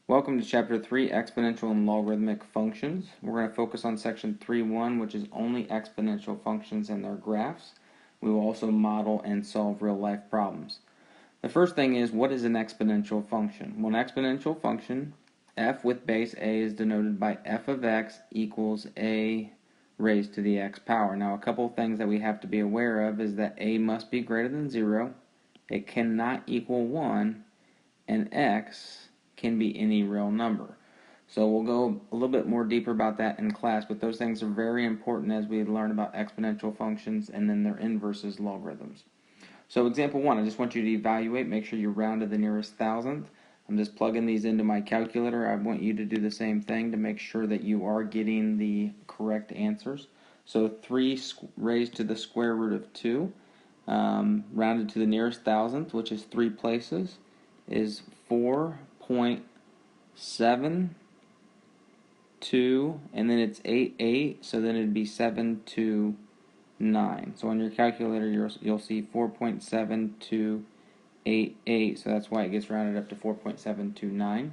Welcome to Chapter 3, Exponential and Logarithmic Functions. We're going to focus on Section 3.1, which is only exponential functions and their graphs. We will also model and solve real-life problems. The first thing is, what is an exponential function? Well, an exponential function, f with base a, is denoted by f of x equals a raised to the x power. Now, a couple of things that we have to be aware of is that a must be greater than 0, it cannot equal 1, and x can be any real number. So we'll go a little bit more deeper about that in class, but those things are very important as we learn about exponential functions and then their inverses, logarithms. So example 1, I just want you to evaluate, make sure you round to the nearest thousandth. I'm just plugging these into my calculator. I want you to do the same thing to make sure that you are getting the correct answers. So 3 raised to the square root of 2, rounded to the nearest thousandth, which is 3 places, is 4.72, and then it's 8, so then it'd be 729. So on your calculator, you'll see 4.7288, so that's why it gets rounded up to 4.729.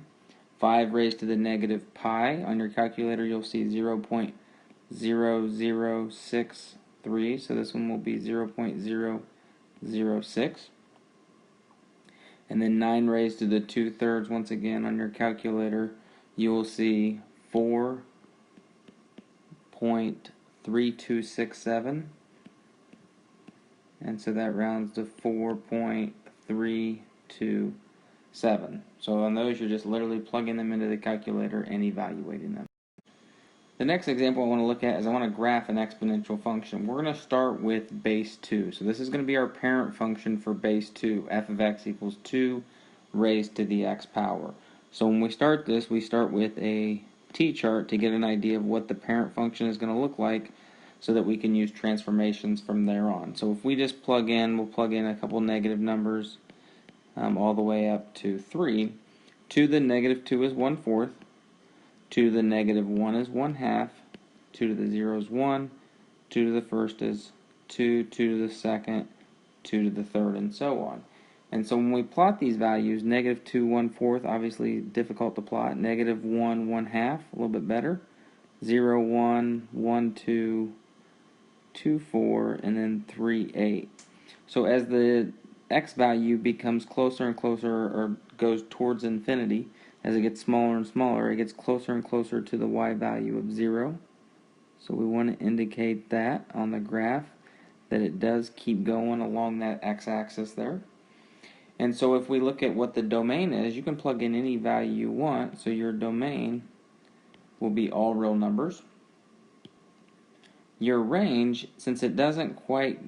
5 raised to the negative pi. On your calculator, you'll see 0.0063, so this one will be 0.006. And then 9 raised to the 2/3, once again on your calculator, you will see 4.3267. And so that rounds to 4.327. So on those, you're just literally plugging them into the calculator and evaluating them. The next example I want to look at is I want to graph an exponential function. We're going to start with base 2. So this is going to be our parent function for base 2. F of x equals 2 raised to the x power. So when we start this, we start with a t-chart to get an idea of what the parent function is going to look like so that we can use transformations from there on. So if we just plug in, we'll plug in a couple negative numbers all the way up to 3. 2 to the negative 2 is 1/4. 2 to the negative 1 is 1/2, 2 to the 0 is 1, 2 to the first is 2, 2 to the second, 2 to the third, and so on. And so when we plot these values, negative 2, 1/4, obviously difficult to plot, negative 1, 1/2, a little bit better, 0, 1, 1, 2, 2, 4, and then 3, 8. So as the x value becomes closer and closer, or goes towards infinity, as it gets smaller and smaller, it gets closer and closer to the y value of 0. So we want to indicate that on the graph, that it does keep going along that x-axis there. And so if we look at what the domain is, you can plug in any value you want, so your domain will be all real numbers. Your range, since it doesn't quite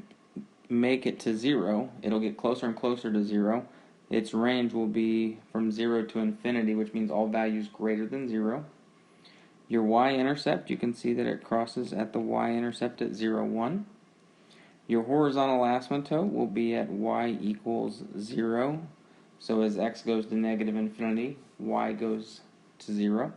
make it to 0, it'll get closer and closer to 0. Its range will be from 0 to infinity, which means all values greater than 0. Your y-intercept, you can see that it crosses at the y-intercept at 0, 1. Your horizontal asymptote will be at y equals 0. So as x goes to negative infinity, y goes to 0.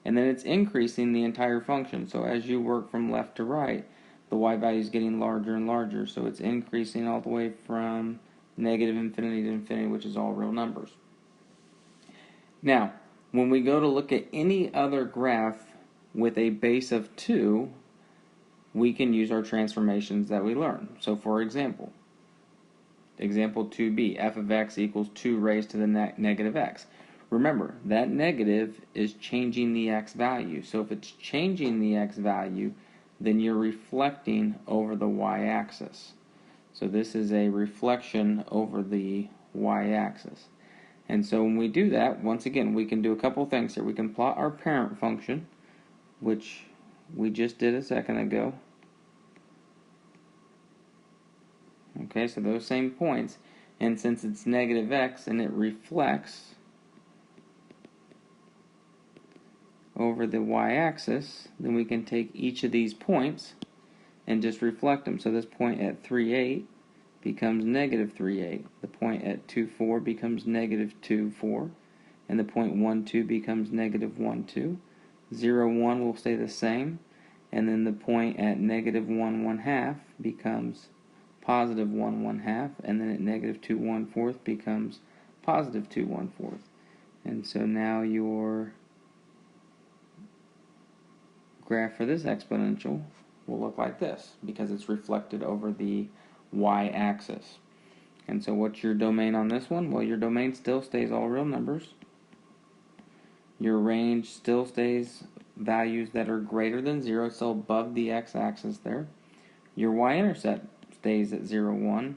And then it's increasing the entire function. So as you work from left to right, the y value is getting larger and larger. So it's increasing all the way from negative infinity to infinity, which is all real numbers. Now, when we go to look at any other graph with a base of 2, we can use our transformations that we learned. So for example 2b, f of x equals 2 raised to the negative x. Remember, that negative is changing the x value. So if it's changing the x value, then you're reflecting over the y-axis. So this is a reflection over the y-axis. And so when we do that, once again, we can do a couple things here. We can plot our parent function, which we just did a second ago. Okay, so those same points. And since it's negative x and it reflects over the y-axis, then we can take each of these points and just reflect them. So this point at 3, 8 becomes negative 3, 8. The point at 2, 4 becomes negative 2, 4. And the point 1, 2 becomes negative 1, 2. 0, 1 will stay the same. And then the point at negative 1, 1/2 becomes positive 1, 1/2. And then at negative 2, 1/4 becomes positive 2, 1/4. And And so now your graph for this exponential will look like this because it's reflected over the y-axis. And so what's your domain on this one? Well, your domain still stays all real numbers. Your range still stays values that are greater than 0, so above the x-axis there. Your y-intercept stays at 0, 1.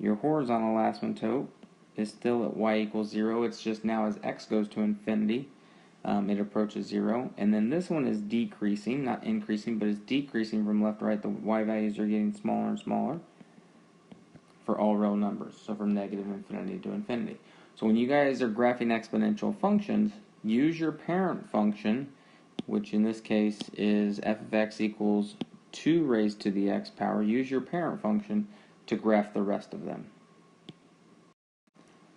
Your horizontal asymptote is still at y equals 0. It's just now as x goes to infinity, it approaches 0. And then this one is decreasing, not increasing, but it's decreasing from left to right. The y values are getting smaller and smaller for all real numbers, so from negative infinity to infinity. So when you guys are graphing exponential functions, use your parent function, which in this case is f of x equals 2 raised to the x power. Use your parent function to graph the rest of them.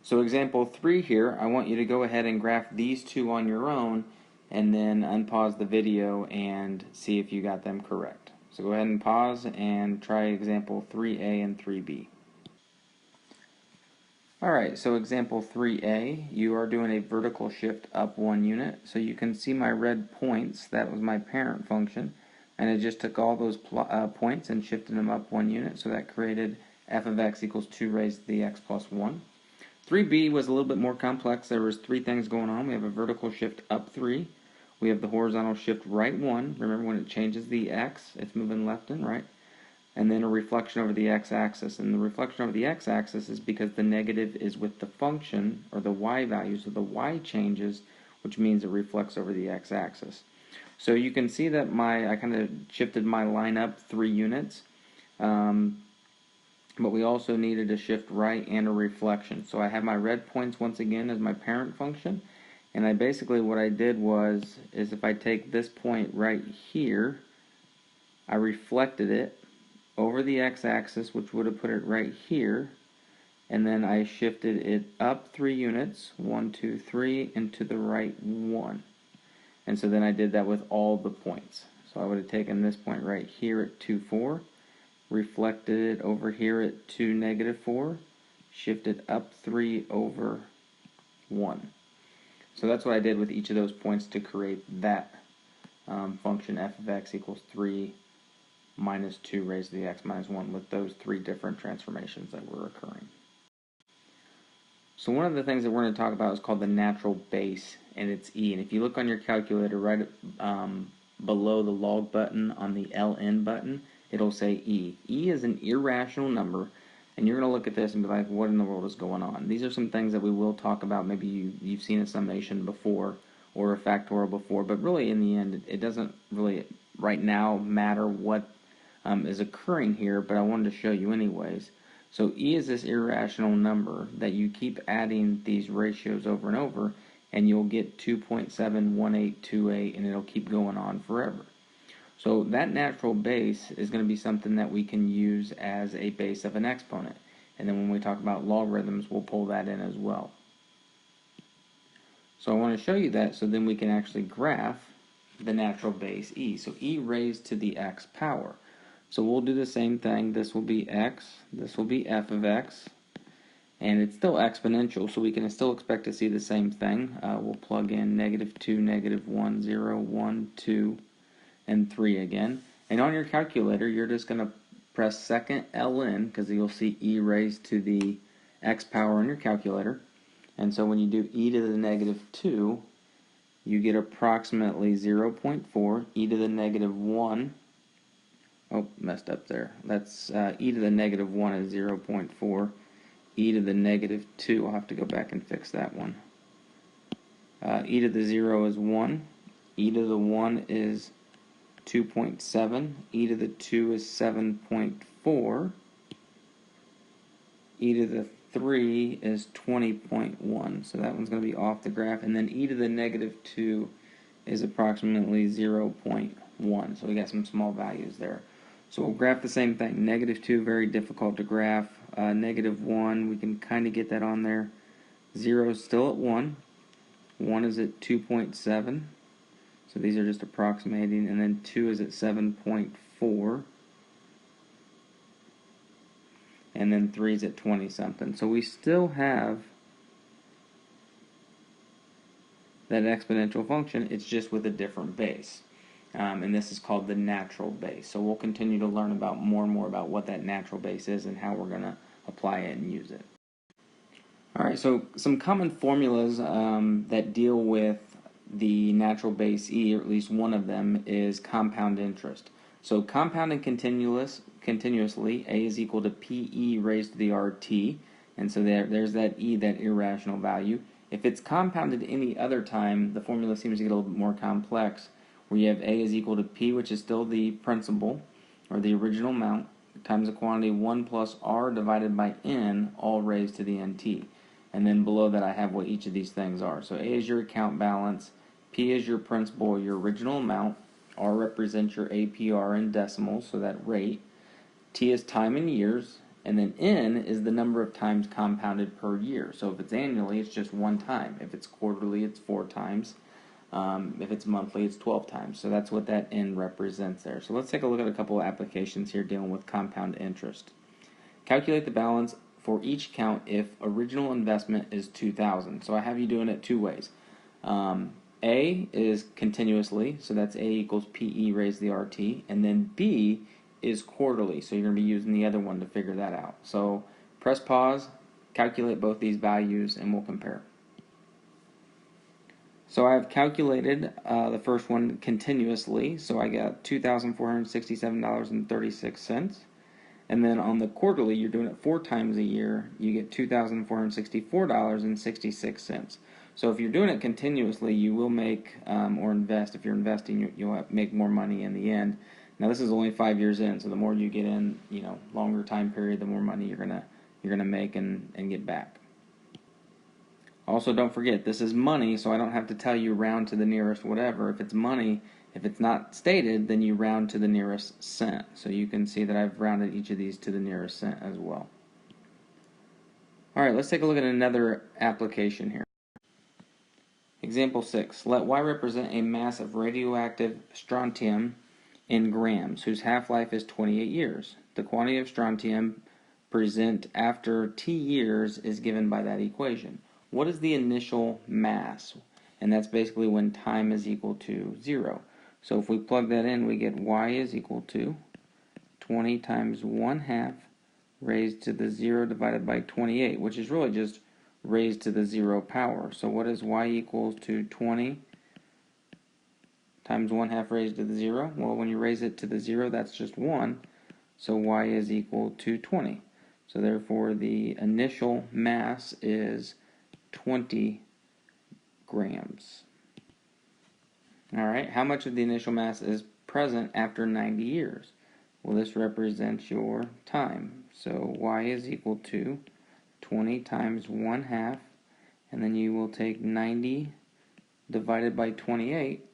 So example 3 here, I want you to go ahead and graph these two on your own and then unpause the video and see if you got them correct. So go ahead and pause and try example 3a and 3b. Alright, so example 3a, you are doing a vertical shift up 1 unit. So you can see my red points, that was my parent function. And it just took all those points and shifted them up 1 unit. So that created f of x equals 2 raised to the x plus 1. 3b was a little bit more complex. There was 3 things going on. We have a vertical shift up 3. We have the horizontal shift right 1. Remember when it changes the x, it's moving left and right. And then a reflection over the x-axis. And the reflection over the x-axis is because the negative is with the function, or the y value, so the y changes, which means it reflects over the x-axis. So you can see that I kind of shifted my line up 3 units. But we also needed a shift right and a reflection. So I have my red points once again as my parent function. And what I did is if I take this point right here, I reflected it over the x-axis, which would have put it right here, and then I shifted it up 3 units, 1, 2, 3, and to the right 1. And so then I did that with all the points. So I would have taken this point right here at 2, 4, reflected it over here at 2, negative 4, shifted up 3 over 1. So that's what I did with each of those points to create that function f of x equals 3 minus 2 raised to the x minus 1 with those 3 different transformations that were occurring. So one of the things that we're going to talk about is called the natural base, and it's e. And if you look on your calculator right below the log button on the LN button, it'll say e. E is an irrational number, and you're going to look at this and be like, what in the world is going on? These are some things that we will talk about. Maybe you've seen a summation before or a factorial before, but really in the end, it doesn't really right now matter what is occurring here, but I wanted to show you anyways. So e is this irrational number that you keep adding these ratios over and over, and you'll get 2.71828, and it'll keep going on forever. So that natural base is going to be something that we can use as a base of an exponent. And then when we talk about logarithms, we'll pull that in as well. So I want to show you that so then we can actually graph the natural base e. So e raised to the x power. So we'll do the same thing. This will be x, this will be f of x, and it's still exponential, so we can still expect to see the same thing. We'll plug in -2, -1, 0, 1, 2, and 3 again. And on your calculator, you're just going to press second ln, because you'll see e raised to the x power on your calculator. And so when you do e to the -2, you get approximately 0.4, e to the -1. Oh, messed up there. That's e to the -1 is 0.4. E to the -2, I'll have to go back and fix that one. E to the 0 is 1. E to the 1 is 2.7. E to the 2 is 7.4. E to the 3 is 20.1. So that one's going to be off the graph. And then e to the -2 is approximately 0.1. So we got some small values there. So we'll graph the same thing. -2, very difficult to graph. -1, we can kind of get that on there. 0 is still at 1. 1 is at 2.7. So these are just approximating. And then 2 is at 7.4. And then 3 is at 20 something. So we still have that exponential function. It's just with a different base. And this is called the natural base. So we'll continue to learn about more and more about what that natural base is and how we're going to apply it and use it. All right, so some common formulas that deal with the natural base E, or at least one of them, is compound interest. So compounding continuously, A is equal to PE raised to the RT, and so there's that E, that irrational value. If it's compounded any other time, the formula seems to get a little bit more complex, where you have A is equal to P, which is still the principal, or the original amount, times the quantity 1 plus R divided by N, all raised to the NT. And then below that I have what each of these things are. So A is your account balance, P is your principal, your original amount, R represents your APR in decimals, so that rate, T is time in years, and then N is the number of times compounded per year. So if it's annually, it's just one time. If it's quarterly, it's 4 times. If it's monthly, it's 12 times. So that's what that N represents there. So let's take a look at a couple of applications here dealing with compound interest. Calculate the balance for each account if original investment is $2,000. So I have you doing it two ways. A is continuously, so that's A equals PE raised to the RT, and then B is quarterly, so you're going to be using the other one to figure that out. So press pause, calculate both these values, and we'll compare. So I've calculated the first one continuously, so I got $2,467.36. And then on the quarterly, you're doing it 4 times a year, you get $2,464.66. So if you're doing it continuously, you will make, or invest, if you're investing, you'll make more money in the end. Now this is only 5 years in, so the more you get in, longer time period, the more money you're gonna make and get back. Also, don't forget, this is money, so I don't have to tell you round to the nearest whatever. If it's money, if it's not stated, then you round to the nearest cent. So you can see that I've rounded each of these to the nearest cent as well. All right, let's take a look at another application here. Example 6. Let Y represent a mass of radioactive strontium in grams, whose half-life is 28 years. The quantity of strontium present after T years is given by that equation. What is the initial mass? And that's basically when time is equal to 0. So if we plug that in, we get Y is equal to 20 times 1/2 raised to the 0 divided by 28, which is really just raised to the 0 power. So what is Y equals to 20 times 1/2 raised to the 0? Well, when you raise it to the 0, that's just 1. So Y is equal to 20. So therefore, the initial mass is 20 grams. All right, how much of the initial mass is present after 90 years? Well, this represents your time. So Y is equal to 20 times 1/2, and then you will take 90 divided by 28,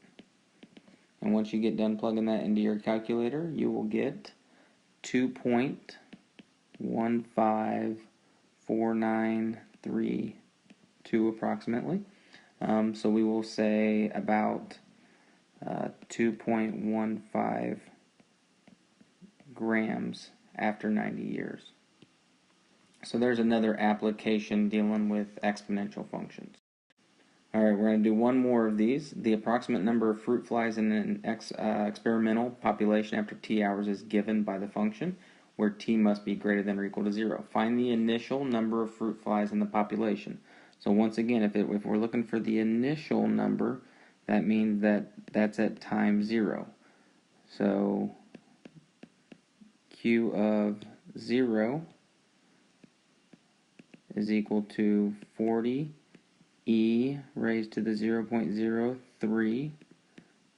and once you get done plugging that into your calculator, you will get 2.15493 approximately. So we will say about 2.15 grams after 90 years. So there's another application dealing with exponential functions. Alright, we're going to do one more of these. The approximate number of fruit flies in an experimental population after T hours is given by the function, where T must be greater than or equal to 0. Find the initial number of fruit flies in the population. So once again, if we're looking for the initial number, that means that's at time 0. So Q of 0 is equal to 40 E raised to the 0.03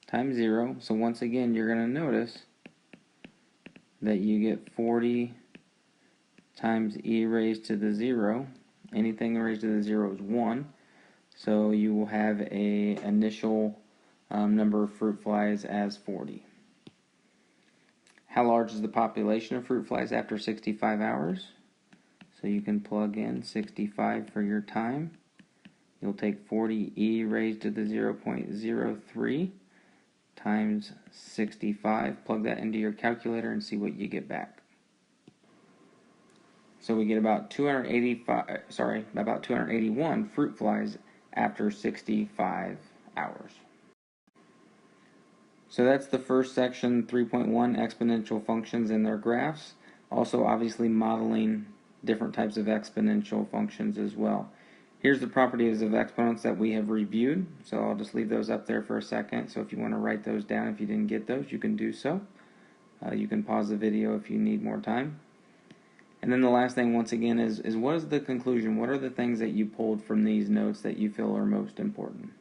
times 0. So once again, you're going to notice that you get 40 times E raised to the 0. Anything raised to the 0 is 1. So you will have a initial number of fruit flies as 40. How large is the population of fruit flies after 65 hours? So you can plug in 65 for your time. You'll take 40 E raised to the 0.03 times 65. Plug that into your calculator and see what you get back. So we get about 281 fruit flies after 65 hours. So that's the first section, 3.1, exponential functions and their graphs. Also, obviously, modeling different types of exponential functions as well. Here's the properties of exponents that we have reviewed. So I'll just leave those up there for a second. So if you want to write those down, if you didn't get those, you can do so. You can pause the video if you need more time. And then the last thing, once again, is what is the conclusion? What are the things that you pulled from these notes that you feel are most important?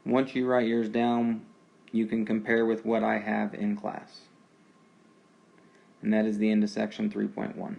Once you write yours down, you can compare with what I have in class. And that is the end of section 3.1.